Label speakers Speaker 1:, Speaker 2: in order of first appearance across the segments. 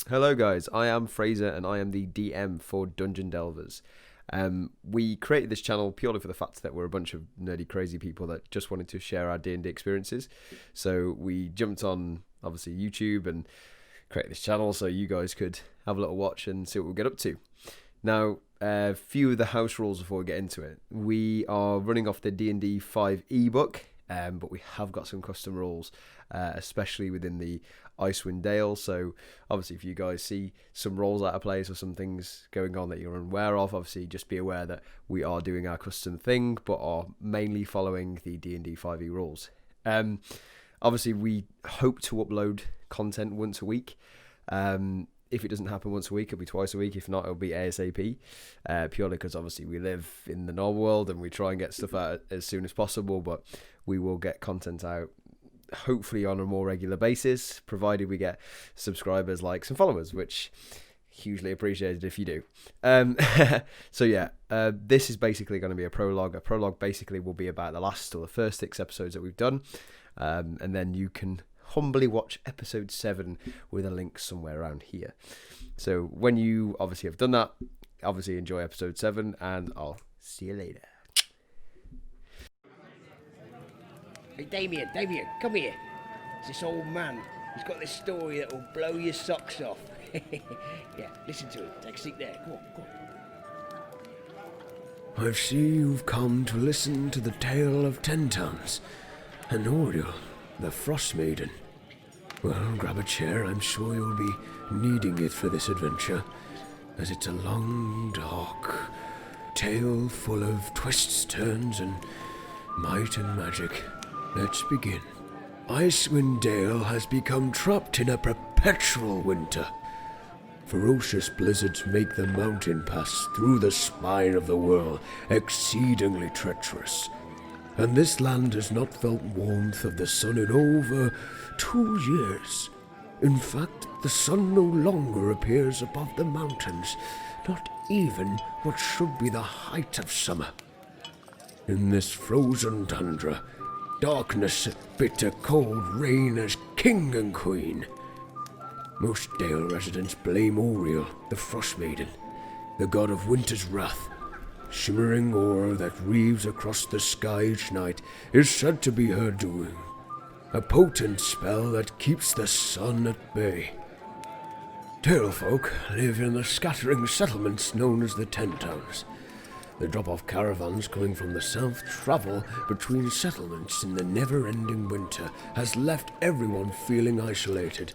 Speaker 1: Hello guys, I am Fraser and I am the DM for Dungeon Delverz. We created this channel purely for the fact that we're a bunch of nerdy crazy people that just wanted to share our D&D experiences. So we jumped on obviously YouTube and created this channel so you guys could have a little watch and see what we get up to. Now, a few of the house rules before we get into it. We are running off the D&D 5 ebook, but we have got some custom rules, especially within the Icewind Dale. So obviously if you guys see some rolls out of place or some things going on that you're unaware of, obviously just be aware that we are doing our custom thing but are mainly following the D&D 5e rules. Obviously we hope to upload content once a week. If it doesn't happen once a week, it'll be twice a week. If not, it'll be ASAP, purely because obviously we live in the normal world and we try and get stuff out as soon as possible, but we will get content out hopefully on a more regular basis, provided we get subscribers, likes and followers, which hugely appreciated if you do. So yeah, this is basically going to be a prologue. A prologue basically will be about the last or the first 6 episodes that we've done, and then you can humbly watch episode 7 with a link somewhere around here. So when you obviously have done that, obviously enjoy episode 7 and I'll see you later.
Speaker 2: Hey, Damien, come here. It's this old man. He's got this story that will blow your socks off. Yeah, listen to it. Take a seat there. Come on.
Speaker 3: I see you've come to listen to the tale of Tentans and Oriel, the Frost Maiden. Well, grab a chair. I'm sure you'll be needing it for this adventure, as it's a long, dark tale full of twists, turns, and might and magic. Let's begin. Icewind Dale has become trapped in a perpetual winter. Ferocious blizzards make the mountain pass through the spine of the world exceedingly treacherous, and this land has not felt warmth of the sun in over 2 years. In fact, the sun no longer appears above the mountains, not even what should be the height of summer. In this frozen tundra, darkness, bitter cold reign as king and queen. Most Dale residents blame Oriel, the Frost Maiden, the god of winter's wrath. Shimmering ore that reaves across the sky each night is said to be her doing, a potent spell that keeps the sun at bay. Dale folk live in the scattering settlements known as the Tentans. The drop-off caravans coming from the south travel between settlements in the never-ending winter has left everyone feeling isolated.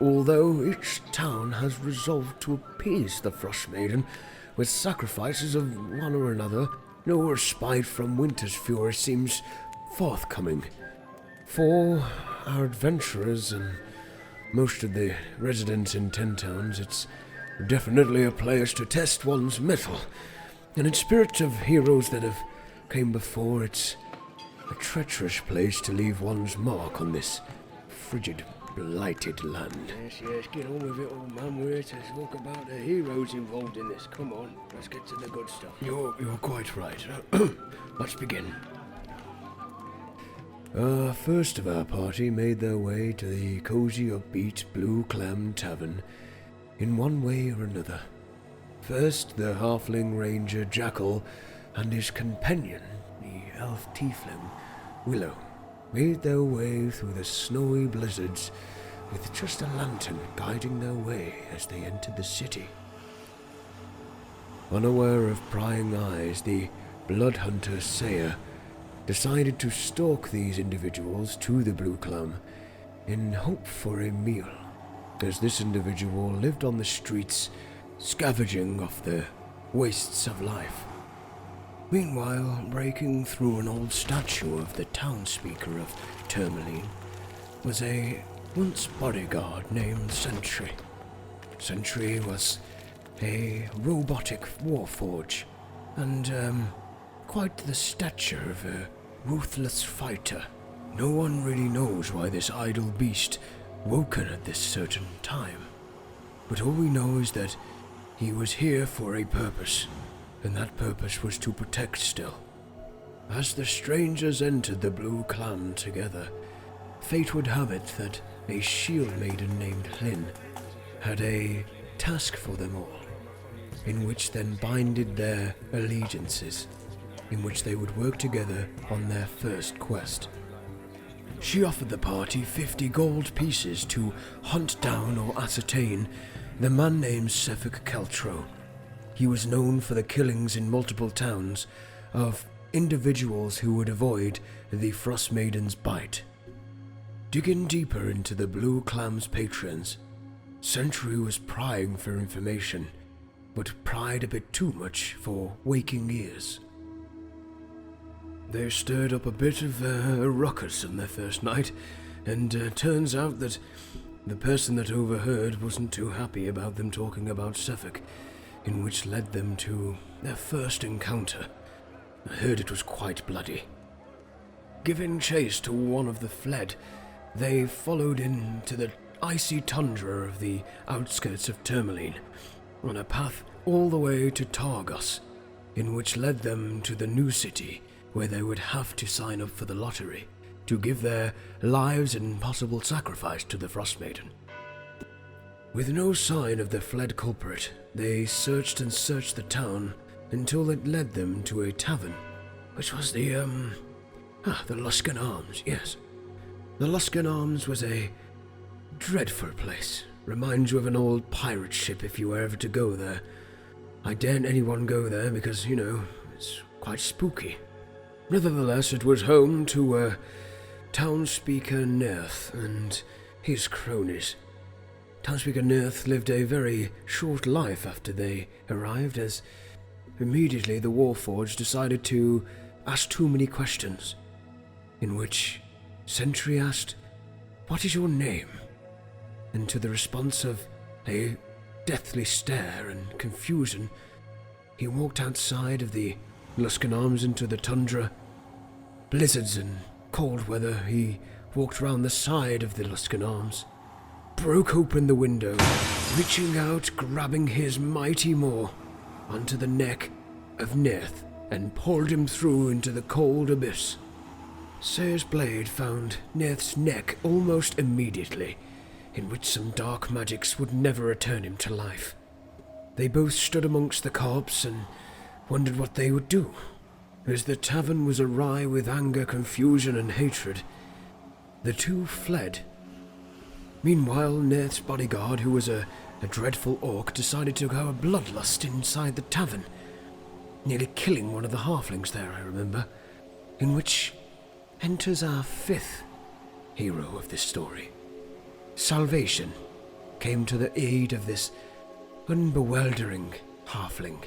Speaker 3: Although each town has resolved to appease the Frost Maiden with sacrifices of one or another, no respite from winter's fury seems forthcoming. For our adventurers and most of the residents in Tentowns, it's definitely a place to test one's mettle. And in spirit of heroes that have came before, it's a treacherous place to leave one's mark on this frigid, blighted land.
Speaker 2: Yes, get on with it, old man. We're here to talk about the heroes involved in this. Come on, let's get to the good stuff.
Speaker 3: You're quite right. Let's begin. First of our party made their way to the cozy, upbeat Blue Clam Tavern in one way or another. First, the halfling ranger Jackal and his companion, the elf tiefling Willow, made their way through the snowy blizzards with just a lantern guiding their way as they entered the city. Unaware of prying eyes, the blood hunter Saya decided to stalk these individuals to the Blue Clam in hope for a meal, as this individual lived on the streets scavenging off the wastes of life. Meanwhile, breaking through an old statue of the townspeaker of Tourmaline was a once bodyguard named Sentry. Sentry was a robotic warforge and quite the stature of a ruthless fighter. No one really knows why this idle beast woken at this certain time, but all we know is that he was here for a purpose, and that purpose was to protect still. As the strangers entered the Blue Clan together, fate would have it that a shield maiden named Hlyn had a task for them all, in which then binded their allegiances, in which they would work together on their first quest. She offered the party 50 gold pieces to hunt down or ascertain the man named Suffolk Keltro. He was known for the killings in multiple towns of individuals who would avoid the Frost Maiden's bite. Digging deeper into the Blue Clam's patrons, Sentry was prying for information, but pried a bit too much for waking ears. They stirred up a bit of a ruckus on their first night, and turns out that the person that overheard wasn't too happy about them talking about Suffolk, in which led them to their first encounter. I heard it was quite bloody. Giving chase to one of the fled, they followed into the icy tundra of the outskirts of Tourmaline, on a path all the way to Targos, in which led them to the new city, where they would have to sign up for the lottery to give their lives in possible sacrifice to the Frost Maiden. With no sign of the fled culprit, they searched and searched the town until it led them to a tavern, which was the Luskan Arms, yes. The Luskan Arms was a dreadful place. Reminds you of an old pirate ship if you were ever to go there. I daren't anyone go there because, it's quite spooky. Nevertheless, it was home to Townspeaker Nerth and his cronies. Townspeaker Nerth lived a very short life after they arrived, as immediately the Warforged decided to ask too many questions, in which Sentry asked, "What is your name?" And to the response of a deathly stare and confusion, he walked outside of the Luskan Arms into the tundra. Blizzards and cold weather, he walked round the side of the Luskan Arms, broke open the window, reaching out, grabbing his mighty maw onto the neck of Nerth, and pulled him through into the cold abyss. Sayre's blade found Nerth's neck almost immediately, in which some dark magics would never return him to life. They both stood amongst the corpse and wondered what they would do, as the tavern was awry with anger, confusion, and hatred. The two fled. Meanwhile, Nerth's bodyguard, who was a dreadful orc, decided to go a bloodlust inside the tavern, nearly killing one of the halflings there, I remember, in which enters our fifth hero of this story. Salvation came to the aid of this unbewildering halfling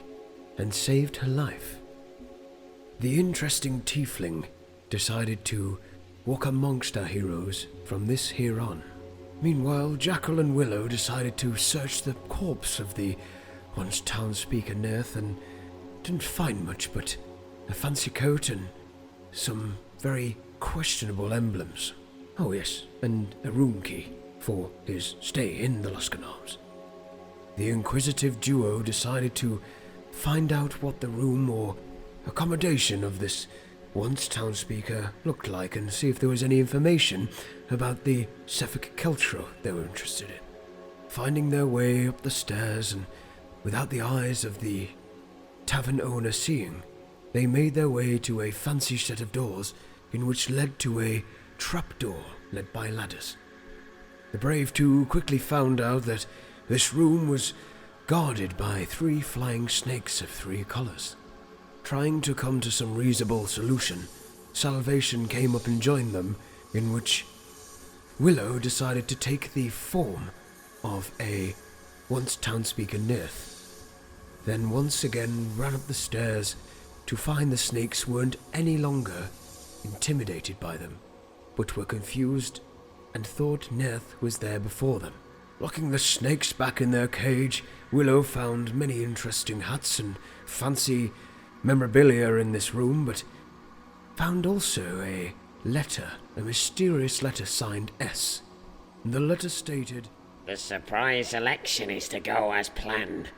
Speaker 3: and saved her life. The interesting tiefling decided to walk amongst our heroes from this here on. Meanwhile, Jackal and Willow decided to search the corpse of the once townspeaker Nerth and didn't find much but a fancy coat and some very questionable emblems. Oh yes, and a room key for his stay in the Luskan Arms. The inquisitive duo decided to find out what the room or accommodation of this once townspeaker looked like and see if there was any information about the Suffolk Keltro they were interested in. Finding their way up the stairs and without the eyes of the tavern owner seeing, they made their way to a fancy set of doors in which led to a trapdoor led by ladders. The brave two quickly found out that this room was guarded by 3 flying snakes of 3 colors. Trying to come to some reasonable solution, Salvation came up and joined them, in which Willow decided to take the form of a once townspeaker Nerth, then once again ran up the stairs to find the snakes weren't any longer intimidated by them, but were confused and thought Nerth was there before them. Locking the snakes back in their cage, Willow found many interesting hats and fancy memorabilia in this room, but found also a letter, a mysterious letter signed S. The letter stated,
Speaker 4: "The surprise election is to go as planned.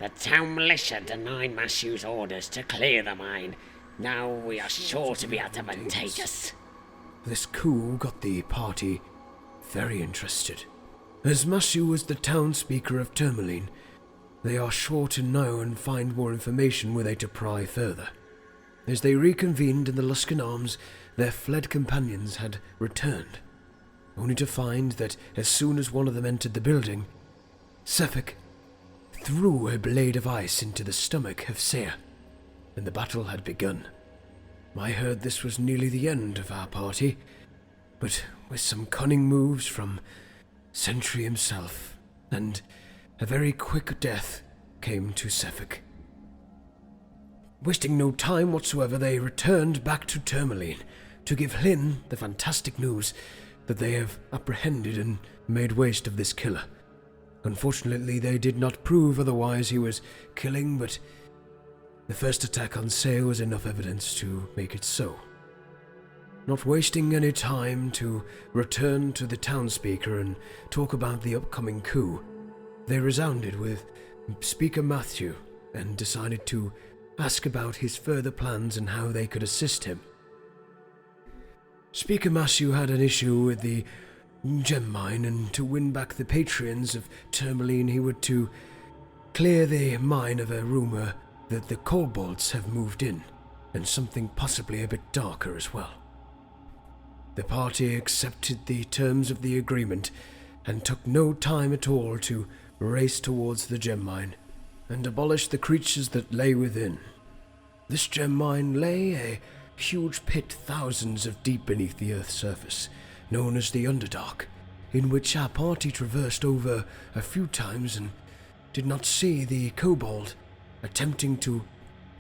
Speaker 4: The town militia denied Matthew's orders to clear the mine. Now we are sure to be advantageous."
Speaker 3: This coup got the party very interested, As Mashu was the town speaker of Tourmaline, they are sure to know and find more information were they to pry further. As they reconvened in the Luskan Arms, their fled companions had returned, only to find that as soon as one of them entered the building, Sefik threw a blade of ice into the stomach of Seir, and the battle had begun. I heard this was nearly the end of our party, but with some cunning moves from Sentry himself, and a very quick death came to Sefik. Wasting no time whatsoever, they returned back to Tourmaline to give Hlyn the fantastic news that they have apprehended and made waste of this killer. Unfortunately, they did not prove otherwise he was killing, but the first attack on Seir was enough evidence to make it so. Not wasting any time to return to the townspeaker and talk about the upcoming coup, they resounded with Speaker Matthew and decided to ask about his further plans and how they could assist him. Speaker Matthew had an issue with the gem mine, and to win back the patrons of Tourmaline he would to clear the mine of a rumour that the kobolds have moved in, and something possibly a bit darker as well. The party accepted the terms of the agreement and took no time at all to race towards the gem mine and abolish the creatures that lay within. This gem mine lay a huge pit thousands of deep beneath the earth's surface, known as the Underdark, in which our party traversed over a few times and did not see the kobold attempting to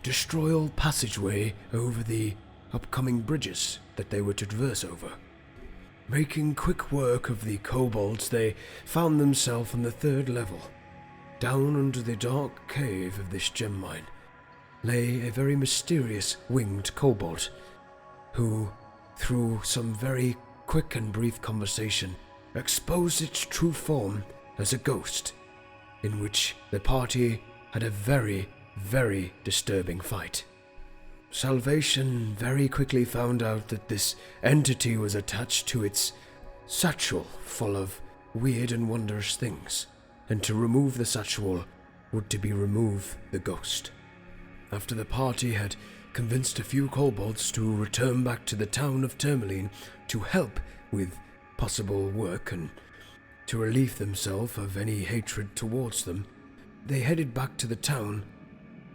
Speaker 3: destroy all passageway over the upcoming bridges that they were to traverse over. Making quick work of the kobolds, they found themselves on the 3rd level. Down under the dark cave of this gem mine lay a very mysterious winged kobold, who, through some very quick and brief conversation, exposed its true form as a ghost, in which the party had a very, very disturbing fight. Salvation very quickly found out that this entity was attached to its satchel full of weird and wondrous things, and to remove the satchel would to be remove the ghost. After the party had convinced a few kobolds to return back to the town of Tourmaline to help with possible work and to relieve themselves of any hatred towards them, they headed back to the town,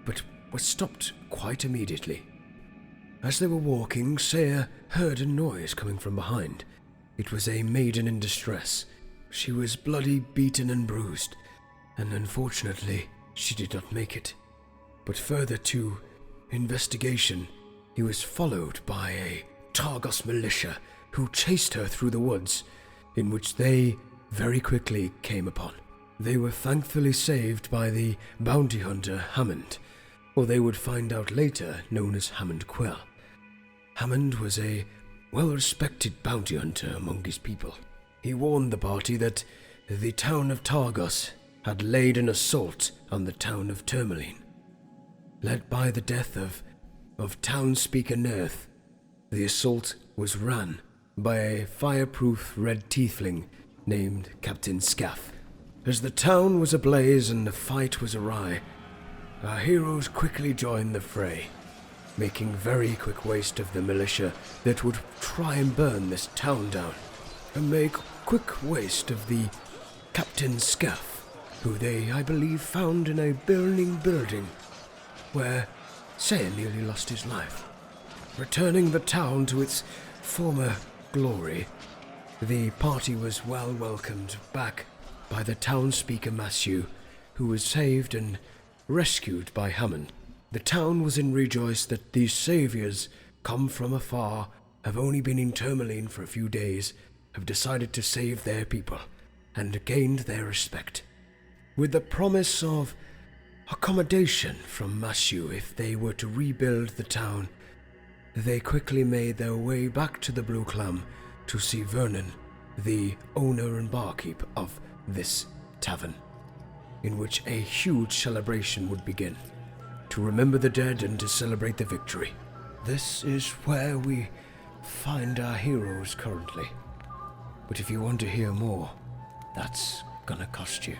Speaker 3: but were stopped quite immediately. As they were walking, Seir heard a noise coming from behind. It was a maiden in distress. She was bloody, beaten and bruised, and unfortunately she did not make it. But further to investigation, he was followed by a Targos militia who chased her through the woods, in which they very quickly came upon. They were thankfully saved by the bounty hunter Hammond, or they would find out later known as Hammond Quell. Hammond was a well-respected bounty hunter among his people. He warned the party that the town of Targos had laid an assault on the town of Tourmaline. Led by the death of town speaker Nerth, the assault was run by a fireproof red tiefling named Captain Scaff. As the town was ablaze and the fight was awry, our heroes quickly joined the fray, making very quick waste of the militia that would try and burn this town down, and make quick waste of the Captain Scaff, who they, I believe, found in a burning building where Seir nearly lost his life. Returning the town to its former glory, the party was well welcomed back by the town speaker Matthew, who was saved and rescued by Hammond. The town was in rejoice that these saviours, come from afar, have only been in Tourmaline for a few days, have decided to save their people, and gained their respect. With the promise of accommodation from Matthew if they were to rebuild the town, they quickly made their way back to the Blue Clam to see Vernon, the owner and barkeep of this tavern, in which a huge celebration would begin, to remember the dead and to celebrate the victory. This is where we find our heroes currently. But if you want to hear more, That's gonna cost you.